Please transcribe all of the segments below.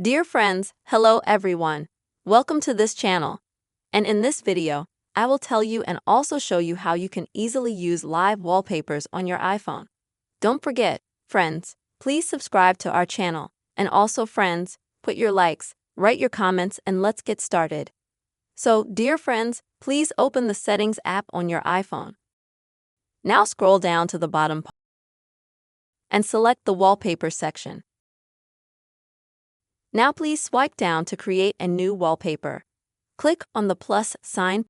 Dear friends, hello everyone. Welcome to this channel. And in this video, I will tell you and also show you how you can easily use live wallpapers on your iPhone. Don't forget, friends, please subscribe to our channel. And also friends, put your likes, write your comments, and let's get started. So, dear friends, please open the Settings app on your iPhone. Now scroll down to the bottom and select the Wallpaper section. Now please swipe down to create a new wallpaper. Click on the plus sign.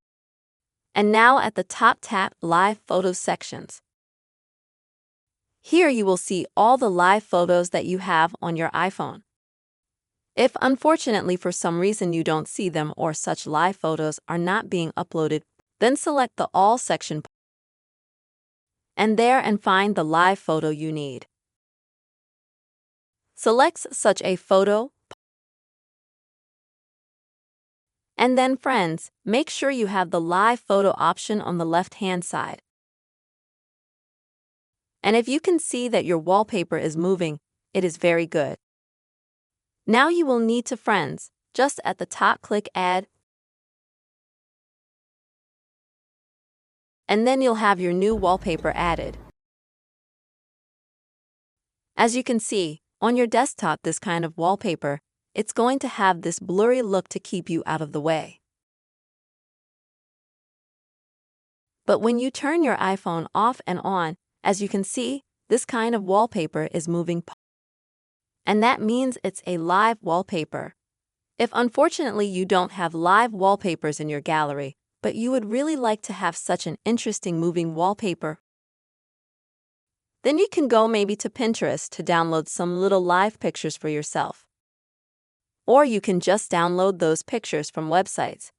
And now at the top tap Live Photos sections. Here you will see all the live photos that you have on your iPhone. If unfortunately for some reason you don't see them or such live photos are not being uploaded, then select the All section and find the live photo you need. Select such a photo. And then friends, make sure you have the live photo option on the left-hand side. And if you can see that your wallpaper is moving, it is very good. Now you will need to friends, just at the top click Add. And then you'll have your new wallpaper added. As you can see, on your desktop this kind of wallpaper, it's going to have this blurry look to keep you out of the way. But when you turn your iPhone off and on, as you can see, this kind of wallpaper is moving. And that means it's a live wallpaper. If unfortunately you don't have live wallpapers in your gallery, but you would really like to have such an interesting moving wallpaper, then you can go maybe to Pinterest to download some little live pictures for yourself. Or you can just download those pictures from websites.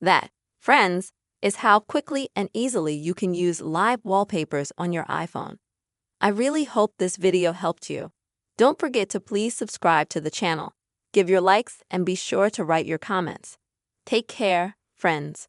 That, friends, is how quickly and easily you can use live wallpapers on your iPhone. I really hope this video helped you. Don't forget to please subscribe to the channel, give your likes, and be sure to write your comments. Take care, friends.